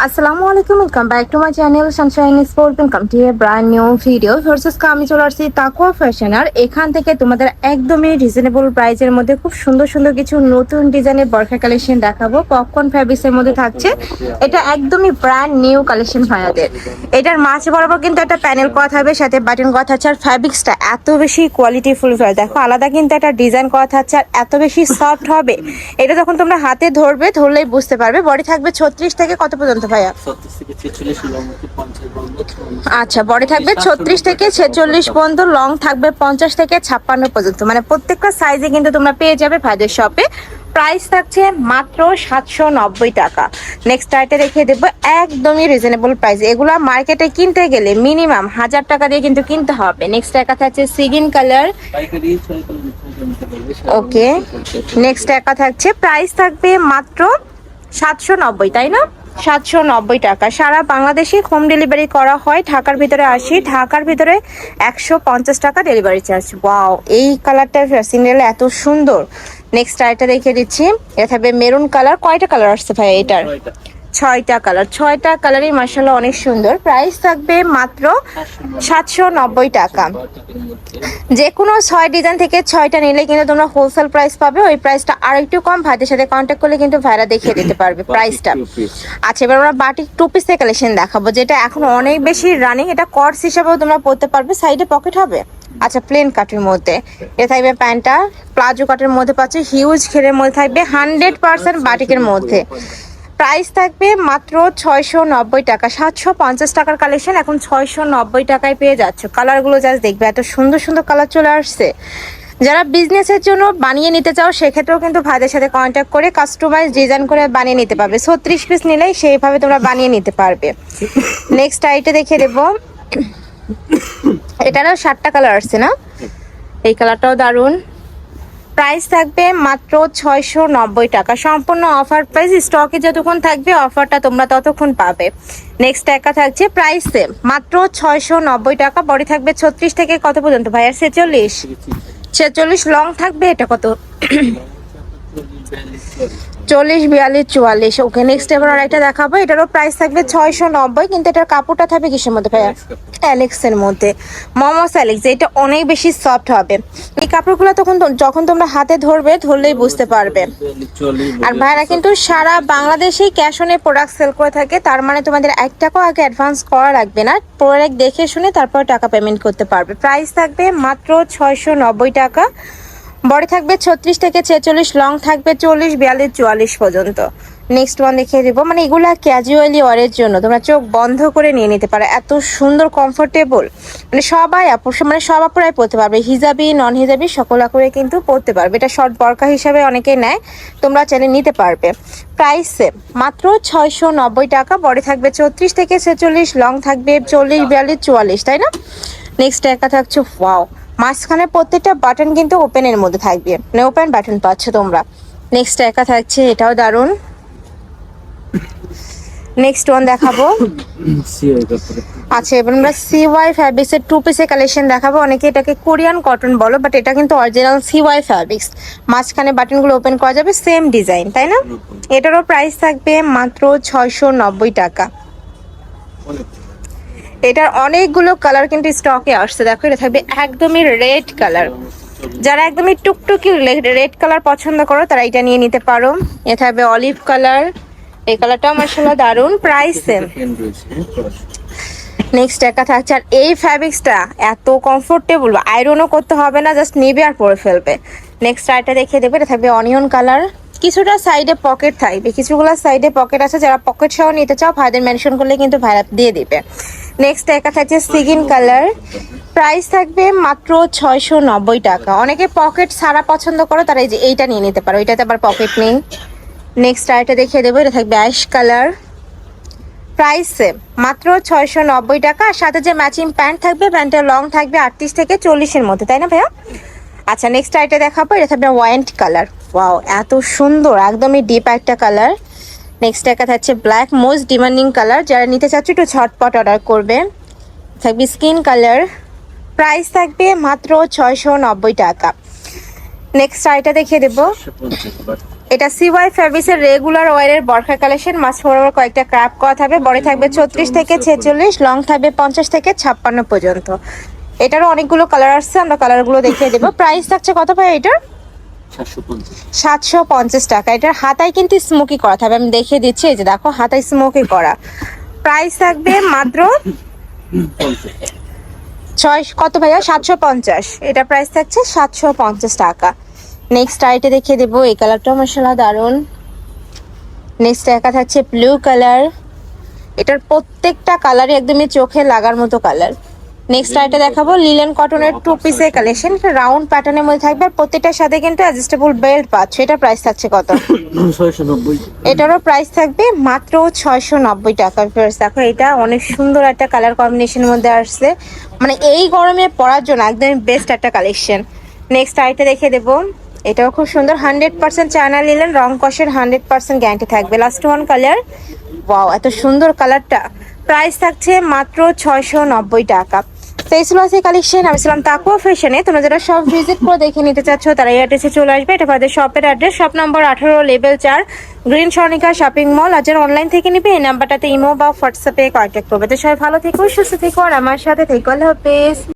আসসালামু আলাইকুম, welcome back to my channel Sunshine sport. Welcome to A brand new video. আমি চলে আসছি তাকওয়া ফ্যাশন, আর এখান থেকে তোমাদের একদমই রিজনেবল প্রাইসের মধ্যে খুব সুন্দর সুন্দর কিছু নতুন ডিজাইনের বরখা কালেকশন দেখাবো। পপকর্ন ফ্যাব্রিক্সের মধ্যে থাকছে, এটা একদমই ব্র্যান্ড নিউ কালেকশন ভাইয়াদের। এটার মাছ বরাবর কিন্তু একটা প্যানেল করা থাকবে, সাথে বাটন করা থাকছে। আর ফ্যাব্রিক্সটা এত বেশি কোয়ালিটিফুল, দেখো আলাদা কিন্তু একটা ডিজাইন করা থাকছে, আর এত বেশি সফট হবে। এটা যখন তোমরা হাতে ধরবে, ধরলেই বুঝতে পারবে। বডি থাকবে 36 থেকে কত পর্যন্ত ভাইয়া? আচ্ছা, বডি থাকবে 36 থেকে 46 পর্যন্ত, লং থাকবে 50 থেকে 56 পর্যন্ত, মানে প্রত্যেকটা সাইজে কিন্তু তোমরা পেয়ে যাবে ভাইদের শপে। প্রাইস থাকছে মাত্র 790 টাকা। নেক্সট আইটে রেখে দেবো একদমই রিজনেবল প্রাইস। এগুলা মার্কেটে কিনতে গেলে মিনিমাম 1000 টাকা দিয়ে কিন্তু কিনতে হবে। নেক্সট একা থাকছে সিগিন কালার। ওকে, নেক্সট একা থাকছে, প্রাইস থাকবে মাত্র 790, তাই না? 790 টাকা। সারা বাংলাদেশে হোম ডেলিভারি করা হয়। ঢাকার ভিতরে 80, ঢাকার ভিতরে 150 টাকা ডেলিভারি চার্জ। ওয়াও, এই কালারটা সিঙ্গেল এত সুন্দর। নেক্সট আইটা দেখে দিচ্ছি, এটা থাকবে মেরুন কালার। কয়টা কালার আসছে ভাই এটার? 6টা কালার, 6টা কালারই মাশাআল্লাহ অনেক সুন্দর। প্রাইস থাকবে মাত্র 790 টাকা। যে কোনো 6 ডিজাইন থেকে 6টা নিলে কিন্তু তোমরা হোলসেল প্রাইস পাবে। ওই প্রাইসটা আর একটু কম, ভাইদের সাথে কন্ট্যাক্ট করলে কিন্তু ভাইরা দেখিয়ে দিতে পারবে প্রাইসটা। আচ্ছা, এবার আমরা বাটিক টু পিসের কালেকশন দেখাবো, যেটা এখন অনেক বেশি রানিং। এটা কর্স হিসাবেও তোমরা পরতে পারবে, সাইডে পকেট হবে। আচ্ছা, প্লেন কাটের মধ্যে এটা থাকবে, প্যান্টটা প্লাজো কাটের মধ্যে পাচ্ছে, হিউজ ঘেরের মধ্যে থাকবে, 100% বাটিকের মধ্যে। প্রাইস থাকবে মাত্র 690 টাকা। 750 টাকার কালেকশন এখন 690 টাকায় পেয়ে যাচ্ছে। কালারগুলো জাস্ট দেখবে, এত সুন্দর সুন্দর কালার চলে আসছে। যারা বিজনেসের জন্য বানিয়ে নিতে চাও, সেক্ষেত্রেও কিন্তু ভাইদের সাথে কন্ট্যাক্ট করে কাস্টমাইজ ডিজাইন করে বানিয়ে নিতে পারবে। 36 পিস নিলেই সেইভাবে তোমরা বানিয়ে নিতে পারবে। নেক্সট আইটে দেখে দেবো, এটারও 7টা কালার আসছে না? এই কালারটাও দারুণ। প্রাইস থাকবে মাত্র 690 টাকা। সম্পূর্ণ অফার প্রাইস, স্টকে যতক্ষণ থাকবে অফারটা তোমরা ততক্ষণ পাবে। নেক্সট একা থাকছে, প্রাইসে মাত্র 690 টাকা। বডি থাকবে 36 থেকে কত পর্যন্ত ভাইয়ার? 46, 46 লং থাকবে। এটা কত? 40, 42, 44। ওকে, নেক্সট এবার আরেকটা দেখাবো। এটারও প্রাইস থাকবে 690, কিন্তু এটার কাপড়টা থাকবে কিসের মধ্যে ভাইয়া? অ্যালেক্স এর মধ্যে, মমস অ্যালেক্স। এটা অনেক বেশি সফট হবে। এই কাপড়গুলো যখন তোমরা হাতে ধরবে, ধরলেই বুঝতে পারবে। আর ভাইরা কিন্তু সারা বাংলাদেশেই ক্যাশ অনে প্রোডাক্ট সেল করে থাকে, তার মানে তোমাদের 1 টাকাও আগে অ্যাডভান্স করা লাগবে না। প্রোডাক্ট দেখে শুনে তারপর টাকা পেমেন্ট করতে পারবে। প্রাইস থাকবে মাত্র 690 টাকা। বডি থাকবে 36 থেকে 46, লং থাকবে 40, 42, 44 পর্যন্ত। নেক্সট ওয়ান দেখিয়ে দেবো, মানে এগুলা ক্যাজুয়ালি ওয়ারের জন্য তোমরা চোখ বন্ধ করে নিয়ে নিতে পারো। এত সুন্দর কমফোর্টেবল, মানে সবাই মানে সব আপুরাই পরতে পারবে, হিজাবি নন হিজাবি সকল আপুরাই কিন্তু পরতে পারবে। এটা শর্ট বরকা হিসাবে অনেকেই নেয়, তোমরা চাইলে নিতে পারবে। প্রাইস মাত্র 690 টাকা। বডি থাকবে 34 থেকে 46, লং থাকবে 40, 42, 44, তাই না? নেক্সট একা থাকছে, ওয়াও, মাঝখানে প্রত্যেকটা বাটন কিন্তু ওপেনের মধ্যে থাকবে, মানে ওপেন বাটন পাচ্ছ তোমরা। নেক্সট একা থাকছে, এটাও দারুণ। নেক্সট ওয়ান দেখাবো। আচ্ছা, এবার আমরা সিওয়াই ফ্যাব্রিক্সের টু পিসের কালেকশন দেখাবো। অনেকে এটাকে কোরিয়ান কটন বলো, বাট এটা কিন্তু অরিজিনাল সিওয়াই ফ্যাব্রিক্স। মাঝখানে বাটনগুলো ওপেন করা যাবে, সেম ডিজাইন, তাই না? এটারও প্রাইস থাকবে মাত্র 690 টাকা। এটার অনেকগুলো কালার কিন্তু স্টকে আসছে। দেখো, এটা থাকবে একদমই রেড কালার। যারা একদমই টুকটুকি রেড কালার পছন্দ করো, তারা এটা নিয়ে নিতে পারো। এ থাকবে অলিভ কালার, এই কালারটাও মাশাআল্লাহ দারুন। Price same. নেক্সট একা থাকছে, আর এই ফ্যাব্রিক্সটা এত কমফোর্টেবল, আয়রনও করতে হবে না, জাস্ট নেবে আর পরে ফেলবে। নেক্সট আইটা দেখিয়ে দেবে, এটা থাকবে অনিয়ন কালার। কিছুটা সাইডে পকেট থাকবে, কিছুগুলো সাইডে পকেট আছে। যারা পকেট সহ নিতে চাও, ভাইদের মেনশন করলে কিন্তু ভাইরা দিয়ে দিবে। নেক্সট একা থাকছে সিগিন কালার। প্রাইস থাকবে মাত্র 690 টাকা। অনেকে পকেট ছাড়া পছন্দ করো, তারা এই যে এইটা নিয়ে নিতে পারো, এটাতে আবার পকেট নেই। নেক্সট আইটা দেখিয়ে দেবো, এটা থাকবে অ্যাশ কালার। প্রাইস মাত্র 690 টাকা। আর সাথে যে ম্যাচিং প্যান্ট থাকবে, প্যান্টের লং থাকবে 38 থেকে 40-এর মধ্যে, তাই না ভাইয়া? আচ্ছা, নেক্সট আইটা দেখাবো, এটা থাকবে ওয়াইন্ট কালার। ওয়াও, এত সুন্দর, একদমই ডিপ একটা কালার। নেক্সট একটা থাকছে ব্ল্যাক, মোস্ট ডিমান্ডিং কালার। যারা নিতে চাচ্ছ একটু ঝটপট অর্ডার করবে। থাকবে স্কিন কালার। প্রাইস থাকবে মাত্র 690 টাকা। নেক্সট আইটা দেখিয়ে দেবো, এটা সিওয়াই ফেব্রিক্স এর রেগুলার ওয়ারের বরখা কালেকশন, মাছ বরাবর কয়েকটা ক্র্যাপ করা থাকবে, বডি থাকবে 34 থেকে 46, লং থাকবে 50 থেকে 56 পর্যন্ত। এটারও অনেকগুলো কালার আসছে, আমরা কালারগুলো দেখিয়ে দেবো। প্রাইস থাকছে কত ভাই এটার? 750 টাকা। এটার হাতায় কিন্তু স্মোকি করা থাকবে, আমি দেখিয়ে দিচ্ছি। এই যে দেখো হাতায় স্মোকি করা। প্রাইস থাকবে মাত্র কত ভাইয়া? 750। এটা প্রাইস থাকছে 750 টাকা। নেক্সট আইটে দেখিয়ে দেবো, এই কালারটাও মাশাআল্লাহ দারুন। নেক্সট একা থাকছে ব্লু কালার, এটার প্রত্যেকটা কালারই একদমই চোখে লাগার মতো কালার। নেক্সট আইটে দেখাবো লিলেন কটনের 2 পিসের কালেকশন, এটা রাউন্ড প্যাটার্নের মধ্যে থাকবে, আর প্রত্যেকটার সাথে কিন্তু অ্যাডজাস্টেবল বেল্ট পাচ্ছ। এটা প্রাইস থাকছে কত? 690। এটারও প্রাইস থাকবে মাত্র 690 টাকা। ফিয়ার্স দেখো, এটা অনেক সুন্দর একটা কালার কম্বিনেশনের মধ্যে আসছে, মানে এই গরমে পরার জন্য একদম বেস্ট একটা কালেকশন। নেক্সট আইটে দেখে দেবো, এটাও খুব সুন্দর, 100% চায়না লিলেন, রং কষের 100% গ্যারান্টি থাকবে। লাস্ট ওয়ান কালার, ওয়াও এত সুন্দর কালারটা। প্রাইস থাকছে মাত্র 690 টাকা। ফেসওয়াশে কালেকশন, আমি ছিলাম তাকুয়া ফ্যাশনে। তোমরা যারা সব ভিজিট করে দেখে নিতে চাচ্ছ তারা এই অ্যাড্রেসে চলে আসবে। এটা আমাদের শপের address, shop number 18, level 4, green Swarnika shopping mall. আর যারা অনলাইন থেকে নিবে এই নাম্বারটাতে ইমো বা হোয়াটসঅ্যাপে কন্ট্যাক্ট করবে। তো সবাই ভালো থেকো, সুস্থ থেকো, আর আমার সাথে থেকো। আল্লাহ হাফেজ।